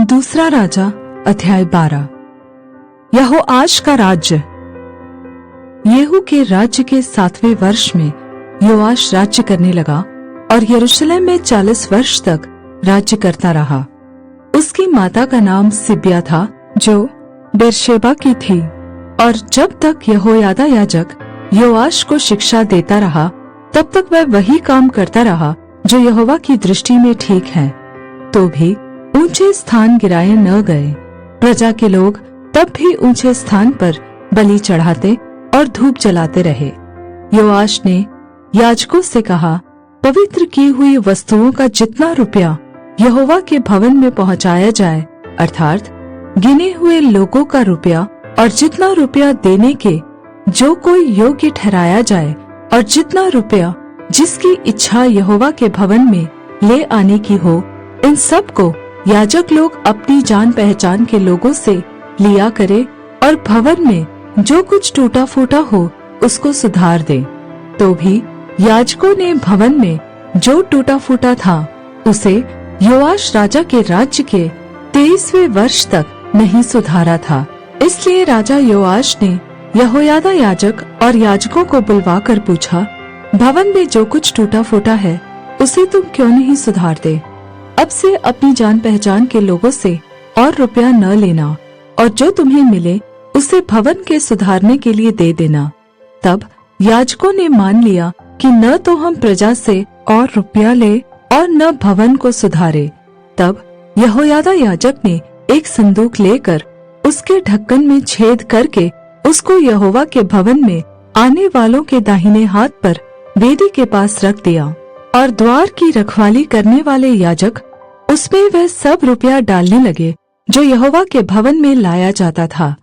दूसरा राजा अध्याय 12। यहोआश का राज्य। येहू के राज्य के 7वें वर्ष में योआश राज्य करने लगा और यरूशलेम में 40 वर्ष तक राज्य करता रहा। उसकी माता का नाम सिब्या था, जो बेरशेबा की थी। और जब तक यहोयादा याजक योआश को शिक्षा देता रहा, तब तक वह वही काम करता रहा जो यहोवा की दृष्टि में ठीक है। तो भी ऊंचे स्थान गिराए न गए। प्रजा के लोग तब भी ऊंचे स्थान पर बलि चढ़ाते और धूप जलाते रहे। योआश ने याजकों से कहा, पवित्र की हुई वस्तुओं का जितना रुपया यहोवा के भवन में पहुंचाया जाए, अर्थात गिने हुए लोगों का रुपया, और जितना रुपया देने के जो कोई योग्य ठहराया जाए, और जितना रुपया जिसकी इच्छा यहोवा के भवन में ले आने की हो, इन सब को याजक लोग अपनी जान पहचान के लोगों से लिया करे, और भवन में जो कुछ टूटा फूटा हो उसको सुधार दे। तो भी याजकों ने भवन में जो टूटा फूटा था उसे योआश राजा के राज्य के 23वें वर्ष तक नहीं सुधारा था। इसलिए राजा योआश ने यहोयादा याजक और याजकों को बुलवाकर पूछा, भवन में जो कुछ टूटा फूटा है उसे तुम क्यों नहीं सुधारते? अब से अपनी जान पहचान के लोगों से और रुपया न लेना, और जो तुम्हें मिले उसे भवन के सुधारने के लिए दे देना। तब याजकों ने मान लिया कि न तो हम प्रजा से और रुपया ले और न भवन को सुधारे। तब यहोयादा याजक ने एक संदूक लेकर उसके ढक्कन में छेद करके उसको यहोवा के भवन में आने वालों के दाहिने हाथ पर वेदी के पास रख दिया, और द्वार की रखवाली करने वाले याजक उसमें वह सब रुपया डालने लगे जो यहोवा के भवन में लाया जाता था।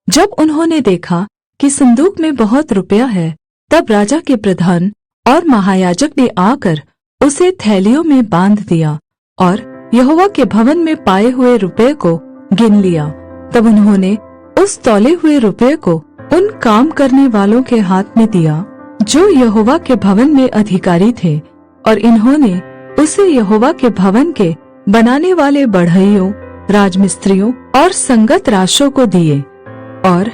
जब उन्होंने देखा कि संदूक में बहुत रुपया है, तब राजा के प्रधान और महायाजक ने आकर उसे थैलियों में बांध दिया और यहोवा के भवन में पाए हुए रुपये को गिन लिया। तब उन्होंने उस तौले हुए रुपये को उन काम करने वालों के हाथ में दिया जो यहोवा के भवन में अधिकारी थे, और इन्होंने उसे यहोवा के भवन के बनाने वाले बढ़इयों, राजमिस्त्रियों और संगत राशों को दिए। और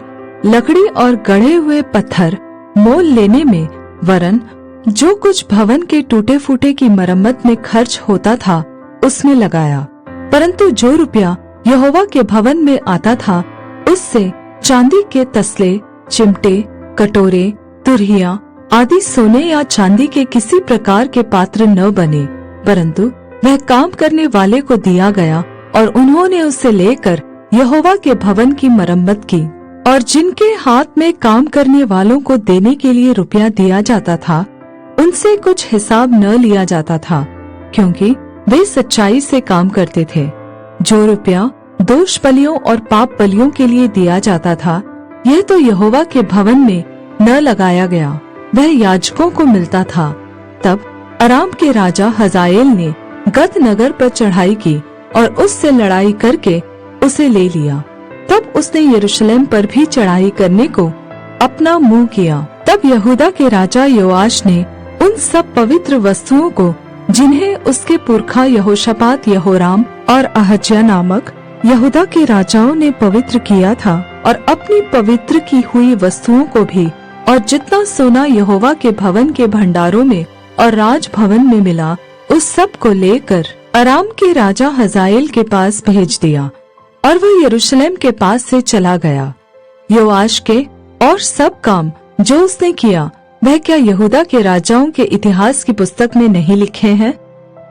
लकड़ी और गढ़े हुए पत्थर मोल लेने में, वरन जो कुछ भवन के टूटे फूटे की मरम्मत में खर्च होता था उसमें लगाया। परंतु जो रुपया यहोवा के भवन में आता था उससे चांदी के तसले, चिमटे, कटोरे, तुरहियां आदि सोने या चांदी के किसी प्रकार के पात्र न बने, परंतु वह काम करने वाले को दिया गया, और उन्होंने उसे लेकर यहोवा के भवन की मरम्मत की। और जिनके हाथ में काम करने वालों को देने के लिए रुपया दिया जाता था, उनसे कुछ हिसाब न लिया जाता था, क्योंकि वे सच्चाई से काम करते थे। जो रुपया दोष बलियों और पाप बलियों के लिए दिया जाता था, यह तो यहोवा के भवन में न लगाया गया, वह याजकों को मिलता था। तब अराम के राजा हजाएल ने गत नगर पर चढ़ाई की और उससे लड़ाई करके उसे ले लिया। तब उसने यरूशलेम पर भी चढ़ाई करने को अपना मुंह किया। तब यहूदा के राजा योआश ने उन सब पवित्र वस्तुओं को, जिन्हें उसके पुरखा यहोशापात, यहोराम और अहज्या नामक यहूदा के राजाओं ने पवित्र किया था, और अपनी पवित्र की हुई वस्तुओं को भी, और जितना सोना यहोवा के भवन के भंडारों में और राज भवन में मिला, उस सब को लेकर अराम के राजा हजाएल के पास भेज दिया, और वह यरूशलेम के पास से चला गया। योआश के और सब काम जो उसने किया, वह क्या यहूदा के राजाओं के इतिहास की पुस्तक में नहीं लिखे हैं?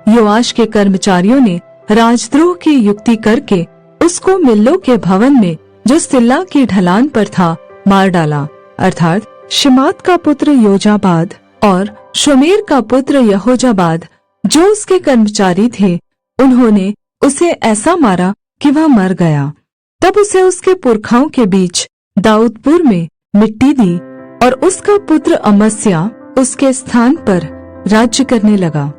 योआश के कर्मचारियों ने राजद्रोह की युक्ति करके उसको मिल्लो के भवन में, जो सिल्ला की ढलान पर था, मार डाला, अर्थात शिमात का पुत्र योजाबाद और शोमेर का पुत्र यहोजाबाद, जो उसके कर्मचारी थे, उन्होंने उसे ऐसा मारा कि वह मर गया। तब उसे उसके पुरखाओं के बीच दाऊदपुर में मिट्टी दी, और उसका पुत्र अमस्या उसके स्थान पर राज्य करने लगा।